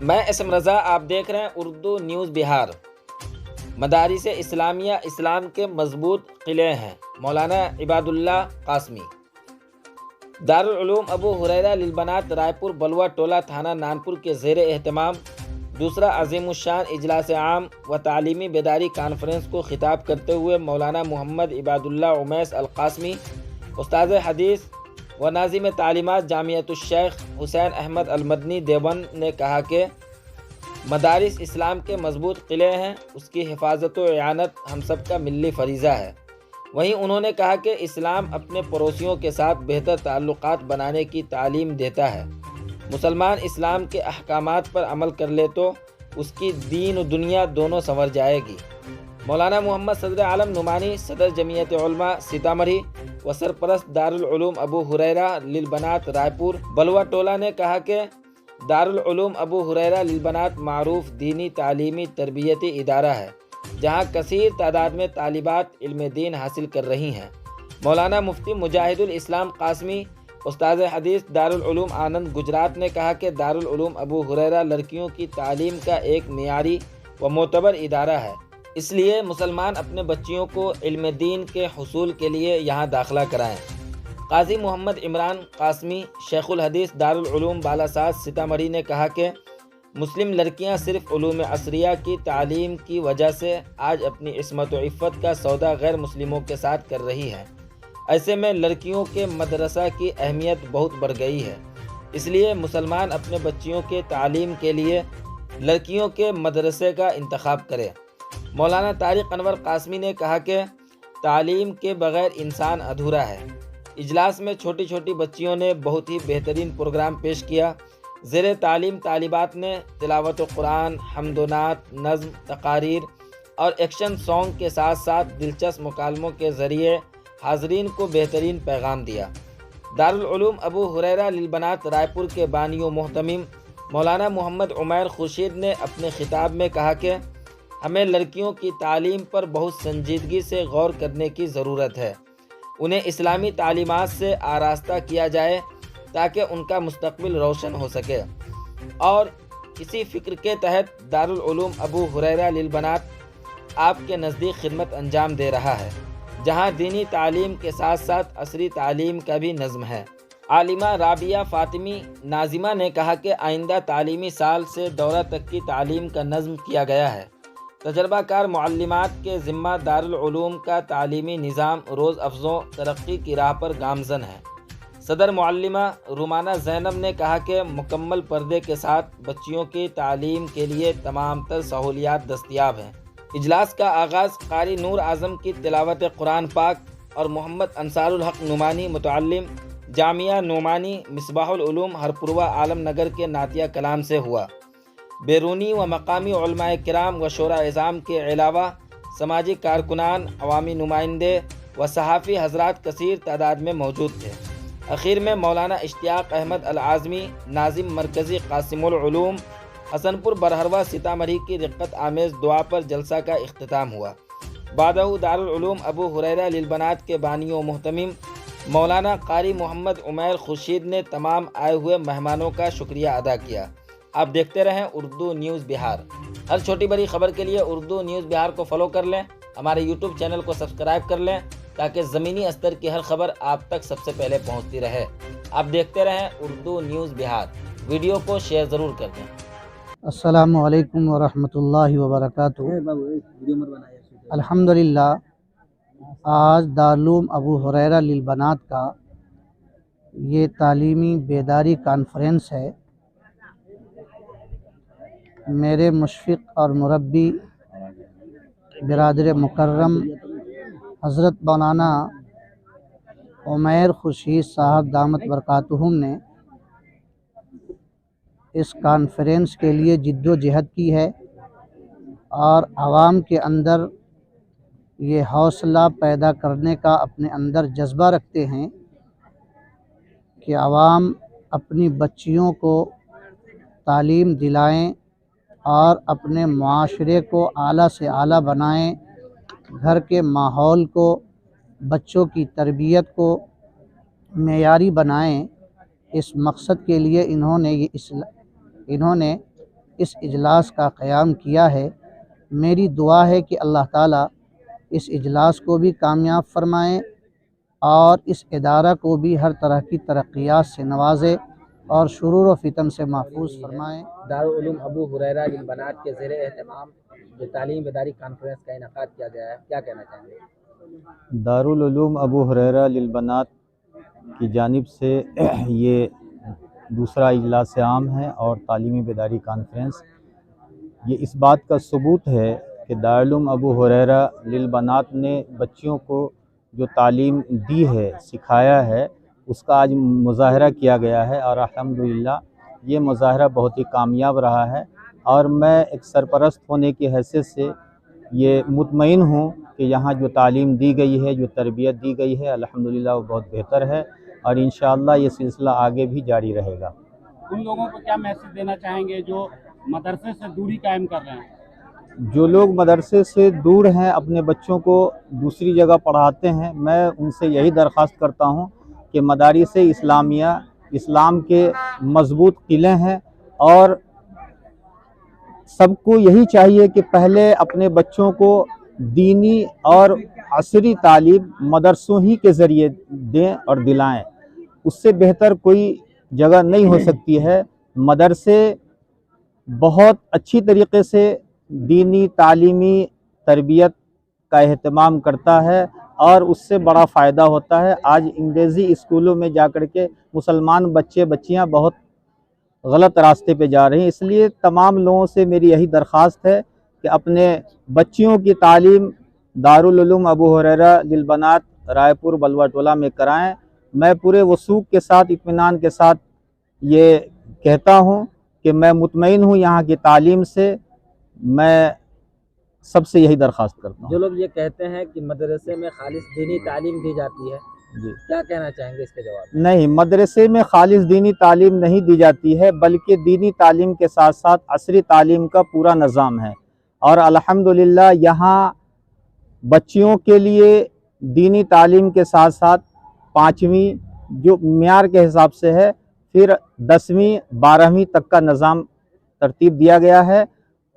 میں اسم رضا، آپ دیکھ رہے ہیں اردو نیوز بہار۔ مدارس اسلامیہ اسلام کے مضبوط قلعے ہیں، مولانا عباد اللہ قاسمی۔ دارالعلوم ابو ہریرہ للبنات رائے پور بلوہ ٹولہ تھانہ نانپور کے زیر اہتمام دوسرا عظیم الشان اجلاس عام و تعلیمی بیداری کانفرنس کو خطاب کرتے ہوئے مولانا محمد عباد اللہ امیس القاسمی، استاذ حدیث و ناظم تعلیمات جامعۃ الشیخ حسین احمد المدنی دیوبند نے کہا کہ مدارس اسلام کے مضبوط قلعے ہیں، اس کی حفاظت و اعانت ہم سب کا ملی فریضہ ہے۔ وہیں انہوں نے کہا کہ اسلام اپنے پڑوسیوں کے ساتھ بہتر تعلقات بنانے کی تعلیم دیتا ہے۔ مسلمان اسلام کے احکامات پر عمل کر لے تو اس کی دین و دنیا دونوں سنور جائے گی۔ مولانا محمد صدر عالم نعمانی، صدر جمعیت علماء سیتامڑھی و سرپرست دارالعلوم ابو ہریرہ للبنات رائے پور بلوہ ٹولہ نے کہا کہ دارالعلوم ابو ہریرہ للبنات معروف دینی تعلیمی تربیتی ادارہ ہے، جہاں کثیر تعداد میں طالبات علم دین حاصل کر رہی ہیں۔ مولانا مفتی مجاہد الاسلام قاسمی، استاذ حدیث دارالعلوم آنند گجرات نے کہا کہ دارالعلوم ابو ہریرہ لڑکیوں کی تعلیم کا ایک معیاری و معتبر ادارہ ہے، اس لیے مسلمان اپنے بچیوں کو علم دین کے حصول کے لیے یہاں داخلہ کرائیں۔ قاضی محمد عمران قاسمی، شیخ الحدیث دارالعلوم بالاساز سیتامڑھی نے کہا کہ مسلم لڑکیاں صرف علوم عصریہ کی تعلیم کی وجہ سے آج اپنی عصمت و عفت کا سودا غیر مسلموں کے ساتھ کر رہی ہیں۔ ایسے میں لڑکیوں کے مدرسہ کی اہمیت بہت بڑھ گئی ہے، اس لیے مسلمان اپنے بچیوں کے تعلیم کے لیے لڑکیوں کے مدرسے کا انتخاب کرے۔ مولانا طارق انور قاسمی نے کہا کہ تعلیم کے بغیر انسان ادھورا ہے۔ اجلاس میں چھوٹی چھوٹی بچیوں نے بہت ہی بہترین پروگرام پیش کیا۔ زیر تعلیم طالبات نے تلاوت قرآن، حمد و نعت، نظم، تقاریر اور ایکشن سانگ کے ساتھ ساتھ دلچسپ مکالموں کے ذریعے حاضرین کو بہترین پیغام دیا۔ دارالعلوم ابو ہریرہ للبنات رائے پور کے بانی و محتمم مولانا محمد عمیر خورشید نے اپنے خطاب میں کہا کہ ہمیں لڑکیوں کی تعلیم پر بہت سنجیدگی سے غور کرنے کی ضرورت ہے، انہیں اسلامی تعلیمات سے آراستہ کیا جائے تاکہ ان کا مستقبل روشن ہو سکے، اور اسی فکر کے تحت دارالعلوم ابو ہریرہ للبنات آپ کے نزدیک خدمت انجام دے رہا ہے، جہاں دینی تعلیم کے ساتھ ساتھ عصری تعلیم کا بھی نظم ہے۔ عالمہ رابعہ فاطمی ناظمہ نے کہا کہ آئندہ تعلیمی سال سے دورہ تک کی تعلیم کا نظم کیا گیا ہے۔ تجربہ کار معلمات کے ذمہ دارالعلوم کا تعلیمی نظام روز افزوں ترقی کی راہ پر گامزن ہے۔ صدر معلمہ رومانہ زینب نے کہا کہ مکمل پردے کے ساتھ بچیوں کی تعلیم کے لیے تمام تر سہولیات دستیاب ہیں۔ اجلاس کا آغاز قاری نور اعظم کی تلاوت قرآن پاک اور محمد انصار الحق نعمانی متعلم جامعہ نعمانی مصباح العلوم ہرپورہ عالم نگر کے نعتیہ کلام سے ہوا۔ بیرونی و مقامی علماء کرام و شورا عظام کے علاوہ سماجی کارکنان، عوامی نمائندے و صحافی حضرات کثیر تعداد میں موجود تھے۔ اخیر میں مولانا اشتیاق احمد العازمی، ناظم مرکزی قاسم العلوم حسن پور برہروا سیتامڑھی کی رقت آمیز دعا پر جلسہ کا اختتام ہوا۔ بعدہ دارالعلوم ابو ہریرہ للبنات کے بانی و محتمم مولانا قاری محمد عمیر خورشید نے تمام آئے ہوئے مہمانوں کا شکریہ ادا کیا۔ آپ دیکھتے رہیں اردو نیوز بہار۔ ہر چھوٹی بڑی خبر کے لیے اردو نیوز بہار کو فالو کر لیں، ہمارے یوٹیوب چینل کو سبسکرائب کر لیں تاکہ زمینی استر کی ہر خبر آپ تک سب سے پہلے پہنچتی رہے۔ آپ دیکھتے رہیں اردو نیوز بہار۔ ویڈیو کو شیئر ضرور کر دیں۔ السلام علیکم ورحمۃ اللہ وبرکاتہ۔ الحمدللہ آج دارالعلوم ابو ہریرہ للبنات کا یہ تعلیمی بیداری کانفرنس ہے۔ میرے مشفق اور مربی برادر مکرم حضرت مولانا عمیر خورشید صاحب دامت برکاتہم نے اس کانفرنس کے لیے جد و جہد کی ہے اور عوام کے اندر یہ حوصلہ پیدا کرنے کا اپنے اندر جذبہ رکھتے ہیں کہ عوام اپنی بچیوں کو تعلیم دلائیں اور اپنے معاشرے کو اعلیٰ سے اعلیٰ بنائیں، گھر کے ماحول کو، بچوں کی تربیت کو معیاری بنائیں۔ اس مقصد کے لیے انہوں نے اس اجلاس کا قیام کیا ہے۔ میری دعا ہے کہ اللہ تعالیٰ اس اجلاس کو بھی کامیاب فرمائیں اور اس ادارہ کو بھی ہر طرح کی ترقیات سے نوازے اور شرور و فتن سے محفوظ فرمائیں۔ دارالعلوم ابو ہریرہ للبنات کے زیر اہتمام جو تعلیم بیداری کانفرنس کا انعقاد کیا گیا ہے، کیا کہنا چاہیں گے؟ دارالعلوم ابو ہریرہ للبنات کی جانب سے یہ دوسرا اجلاس عام ہے اور تعلیمی بیداری کانفرنس، یہ اس بات کا ثبوت ہے کہ دارالعلوم ابو ہریرہ للبنات نے بچیوں کو جو تعلیم دی ہے، سکھایا ہے، اس کا آج مظاہرہ کیا گیا ہے اور الحمدللہ یہ مظاہرہ بہت ہی کامیاب رہا ہے۔ اور میں ایک سرپرست ہونے کی حیثیت سے یہ مطمئن ہوں کہ یہاں جو تعلیم دی گئی ہے، جو تربیت دی گئی ہے، الحمدللہ وہ بہت بہتر ہے اور انشاءاللہ یہ سلسلہ آگے بھی جاری رہے گا۔ ان لوگوں کو کیا میسج دینا چاہیں گے جو مدرسے سے دوری قائم کر رہے ہیں؟ جو لوگ مدرسے سے دور ہیں، اپنے بچوں کو دوسری جگہ پڑھاتے ہیں، میں ان سے یہی درخواست کرتا ہوں کہ مدارس اسلامیہ اسلام کے مضبوط قلعے ہیں اور سب کو یہی چاہیے کہ پہلے اپنے بچوں کو دینی اور عصری تعلیم مدرسوں ہی کے ذریعے دیں اور دلائیں۔ اس سے بہتر کوئی جگہ نہیں ہو سکتی ہے۔ مدرسے بہت اچھی طریقے سے دینی تعلیمی تربیت کا اہتمام کرتا ہے اور اس سے بڑا فائدہ ہوتا ہے۔ آج انگریزی اسکولوں میں جا کر کے مسلمان بچیاں بہت غلط راستے پہ جا رہے ہیں، اس لیے تمام لوگوں سے میری یہی درخواست ہے کہ اپنے بچیوں کی تعلیم دارالعلوم ابو ہریرہ للبنات رائے پور بلوہ ٹولہ میں کرائیں۔ میں پورے وثوق کے ساتھ، اطمینان کے ساتھ یہ کہتا ہوں کہ میں مطمئن ہوں یہاں کی تعلیم سے، میں سب سے یہی درخواست کرتا ہوں۔ جو لوگ یہ کہتے ہیں کہ مدرسے میں خالص دینی تعلیم دی جاتی ہے، جی کیا کہنا چاہیں گے اس کے جواب میں؟ نہیں، مدرسے میں خالص دینی تعلیم نہیں دی جاتی ہے، بلکہ دینی تعلیم کے ساتھ ساتھ عصری تعلیم کا پورا نظام ہے اور الحمدللہ یہاں بچیوں کے لیے دینی تعلیم کے ساتھ ساتھ 5ویں جو معیار کے حساب سے ہے، پھر 10ویں 12ویں تک کا نظام ترتیب دیا گیا ہے۔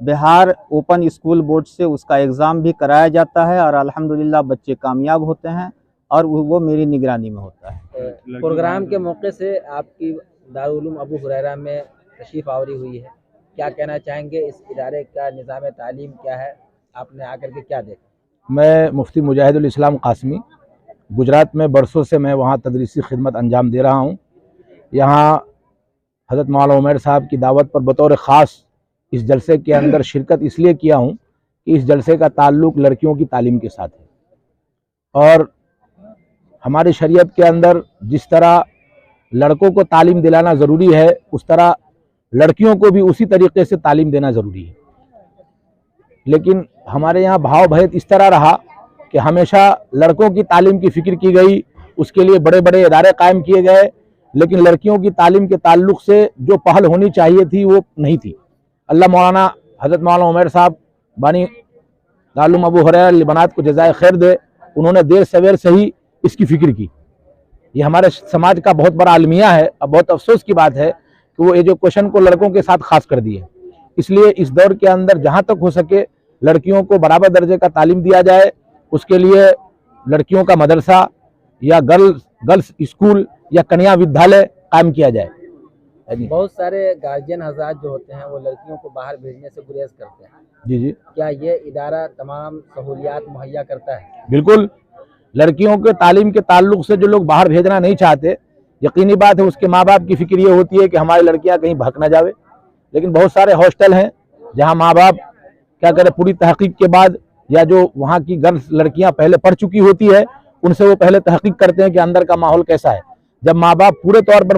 بہار اوپن اسکول بورڈ سے اس کا ایگزام بھی کرایا جاتا ہے اور الحمدللہ بچے کامیاب ہوتے ہیں اور وہ میری نگرانی میں ہوتا ہے۔ پروگرام کے موقع سے آپ کی دارالعلوم ابو ہریرہ میں تشریف آوری ہوئی ہے، کیا کہنا چاہیں گے؟ اس ادارے کا نظام تعلیم کیا ہے؟ آپ نے آ کر کے کیا دیکھا؟ میں مفتی مجاہد الاسلام قاسمی، گجرات میں برسوں سے میں وہاں تدریسی خدمت انجام دے رہا ہوں۔ یہاں حضرت مولانا عمیر صاحب کی دعوت پر بطور خاص اس جلسے کے اندر شرکت اس لیے کیا ہوں کہ اس جلسے کا تعلق لڑکیوں کی تعلیم کے ساتھ ہے اور ہماری شریعت کے اندر جس طرح لڑکوں کو تعلیم دلانا ضروری ہے، اس طرح لڑکیوں کو بھی اسی طریقے سے تعلیم دینا ضروری ہے۔ لیکن ہمارے یہاں بھاؤ بھید اس طرح رہا کہ ہمیشہ لڑکوں کی تعلیم کی فکر کی گئی، اس کے لیے بڑے بڑے ادارے قائم کیے گئے، لیکن لڑکیوں کی تعلیم کے تعلق سے جو پہل ہونی چاہیے تھی وہ نہیں تھی۔ اللہ مولانا حضرت مولانا عمیر صاحب بانی دارالعلوم ابو ہریرہ للبنات کو جزائے خیر دے، انہوں نے دیر سویر سے ہی اس کی فکر کی۔ یہ ہمارے سماج کا بہت بڑا المیہ ہے، اب بہت افسوس کی بات ہے کہ وہ ایجوکیشن کو لڑکوں کے ساتھ خاص کر دی ہے۔ اس لیے اس دور کے اندر جہاں تک ہو سکے لڑکیوں کو برابر درجے کا تعلیم دیا جائے، اس کے لیے لڑکیوں کا مدرسہ یا گرلز اسکول یا کنیا ودھیالیہ قائم کیا جائے۔ بہت سارے گارجین حضرات جو ہوتے ہیں وہ لڑکیوں کو باہر بھیجنے سے گریز کرتے ہیں، جی کیا یہ ادارہ تمام سہولیات مہیا کرتا ہے؟ بالکل، لڑکیوں کے تعلیم کے تعلق سے جو لوگ باہر بھیجنا نہیں چاہتے، یقینی بات ہے اس کے ماں باپ کی فکر یہ ہوتی ہے کہ ہماری لڑکیاں کہیں بھٹک نہ جاوے، لیکن بہت سارے ہاسٹل ہیں جہاں ماں باپ کیا کرے، پوری تحقیق کے بعد یا جو وہاں کی گرلز لڑکیاں پہلے پڑھ چکی ہوتی ہے ان سے وہ پہلے تحقیق کرتے ہیں کہ اندر کا ماحول کیسا ہے۔ جب ماں باپ پورے طور پر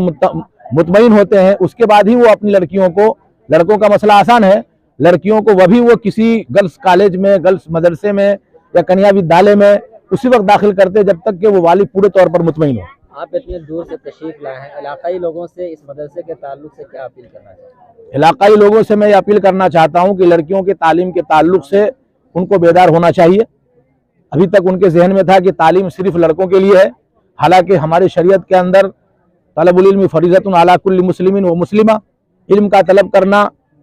مطمئن ہوتے ہیں اس کے بعد ہی وہ اپنی لڑکیوں کو، لڑکوں کا مسئلہ آسان ہے، لڑکیوں کو وہ کسی گرلز کالج میں، گرلز مدرسے میں یا کنیا ودھیالیہ میں اسی وقت داخل کرتے جب تک کہ وہ والد پورے طور پر مطمئن ہو۔ آپ اتنے دور سے تشریف لائے ہیں، علاقائی لوگوں سے اس مدرسے کے تعلق سے کیا اپیل کرنا چاہتے ہیں؟ علاقائی لوگوں سے میں یہ اپیل کرنا چاہتا ہوں کہ لڑکیوں کے تعلیم کے تعلق سے ان کو بیدار ہونا چاہیے۔ ابھی تک ان کے ذہن میں تھا کہ تعلیم صرف لڑکوں کے لیے ہے، حالانکہ ہماری شریعت کے اندر طلب العلم فریضۃ علی کل مسلم و مسلمہ، علم کا طلب کرنا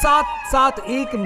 7